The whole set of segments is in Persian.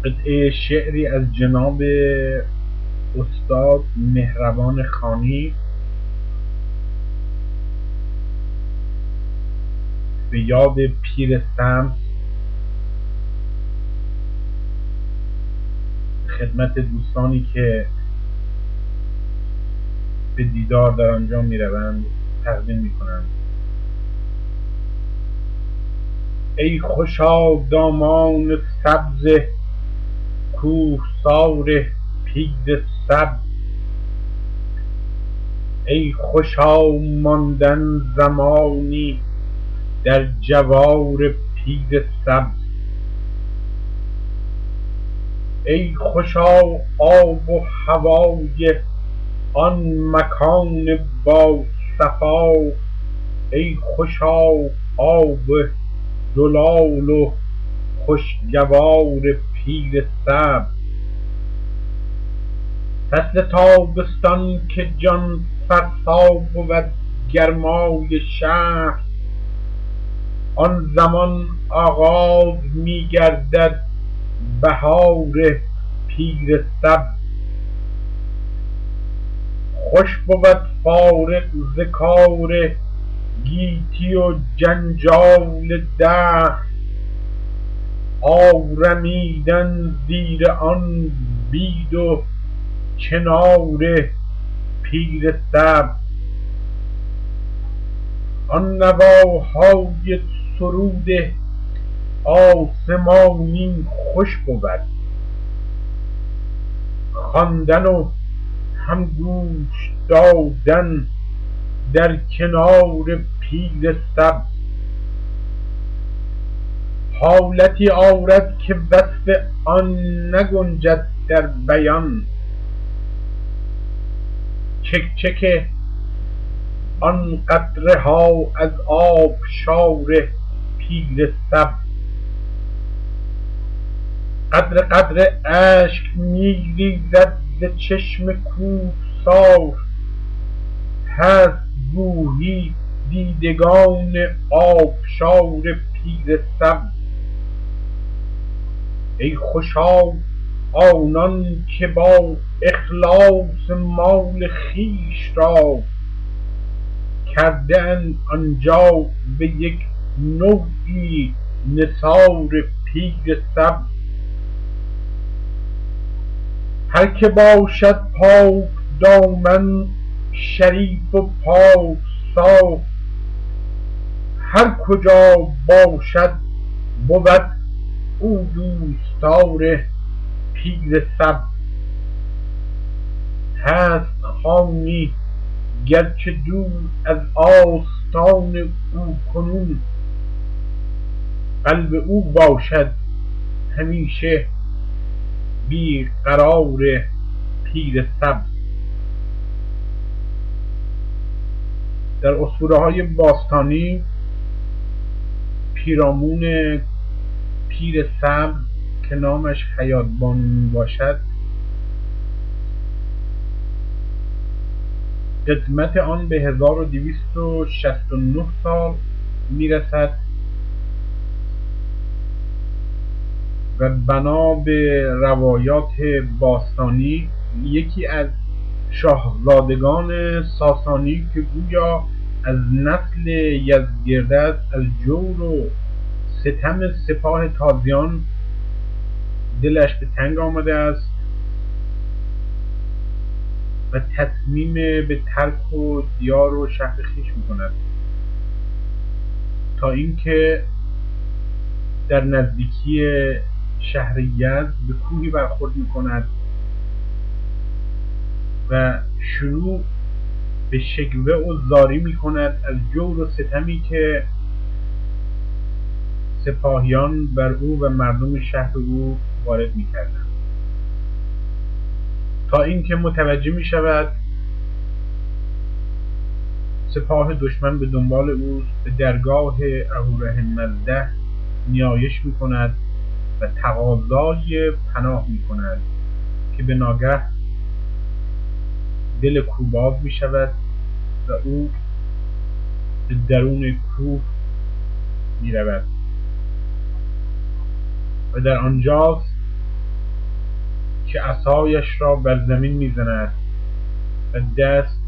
قطعه شعری از جناب استاد مهربان خانی به یاد پیر سمس، خدمت دوستانی که به دیدار در آنجا می روند تقدیم می کنند. ای خوشا دامان سبز کوهسار پیر سبز، ای خوشا ماندن زمانی در جوار پیر سبز، ای خوشا آب و هوای آن مکان با صفا، ای خوشا آب زلال و خوشگوار پیر سبز. فصل تابستان که جان فرسا بود گرمای شهر، آن زمان آغاز می گردد بهار پیر سبز. خوش بود فارغ ز کار گیتی و جنجال دهر، آرمیدن زیر آن بید و کنار پیر سبز. آن نواهای سرود آسمانی خوش بود، خواندن و هم گوش دادن در کنار پیر سبز. حالتی آرد که وصف آن نگنجد در بیان، چکچک آن قطره ها از آبشار پیر سبز. قطره اشک می ریزد ز چشم کوهسار، هست گویی دیدگان آبشار پیر سبز. ای خوشا آنان که با اخلاص مال خویش را کرده اند آنجا به یک نوعی نثار پیر سبز. هر که باشد پاک دامن شریف و پاک صاف، هر کجا باشد بود او دوستدار پیر سبز. هست خوانی گرچه دور از آستان او کنون، قلب او باشد همیشه بی قرار پیر سبز. در اسطوره‌های باستانی پیرامون پیر سبز که نامش حیاتبان باشد، قدمت آن به 1269 سال میرسد و بنا به روایات باستانی یکی از شاهزادگان ساسانی که گویا از نسل یزدگرد است، از جور و ستم سپاه تازیان دلش به تنگ آمده است و تصمیم به ترک و دیار و شهر خویش می‌کند تا اینکه در نزدیکی شهر یزد به کوهی برخورد می‌کند و شروع به شکوه و زاری می‌کند از جور و ستمی که سپاهیان بر او و مردم شهر او وارد می‌کردند، تا اینکه متوجه می‌شود سپاه دشمن به دنبال او به درگاه اهورامزده نیایش می‌کند و تقاضای پناه می‌کند که به ناگه دل کوباب می‌شود و او به درون کوه می‌رود و در آنجاست که عصایش را بر زمین میزند و دست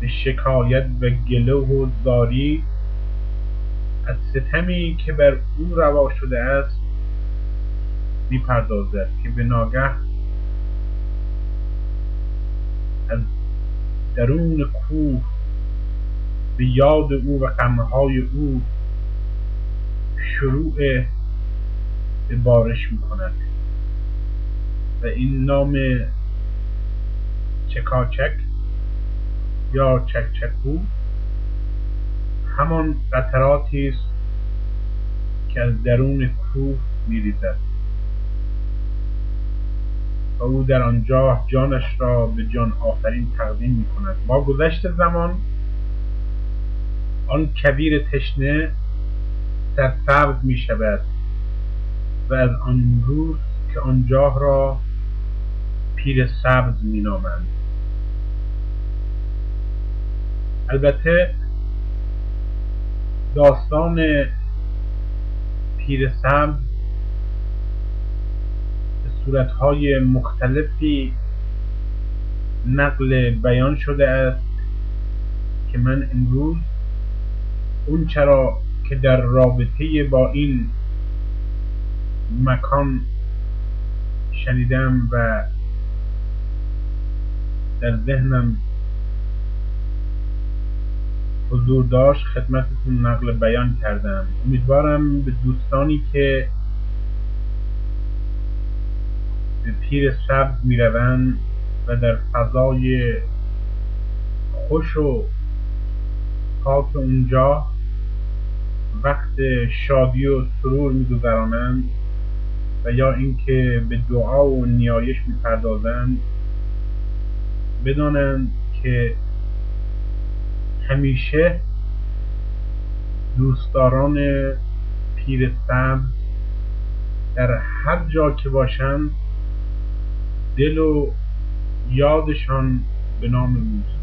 به شکایت و گله و زاری از ستمی که بر او روا شده است میپردازد که به ناگه از درون کوه به یاد او و غمهای او شروع به بارش میکند و این نام چکاچک یا چکچکو همان قطراتی است که از درون کوه میریزد و او در آنجا جانش را به جان آفرین تقدیم میکند. با گذشت زمان آن کویر تشنه سرسبز میشود و از آن روز که آنجا را پیر سبز مینامند. البته داستان پیر سبز به صورتهای مختلفی نقل بیان شده است که من امروز اون چرا که در رابطه با این مکان شنیدم و در ذهنم حضور داشت خدمتتون نقل بیان کردم. امیدوارم به دوستانی که به پیر سبز میروند و در فضای خوش و پاک اونجا وقت شادی و سرور میگذرانند و یا اینکه به دعا و نیایش میپردازند بدانند که همیشه دوستداران پیر سبز در هر جا که باشند دل و یادشان به نام اوست.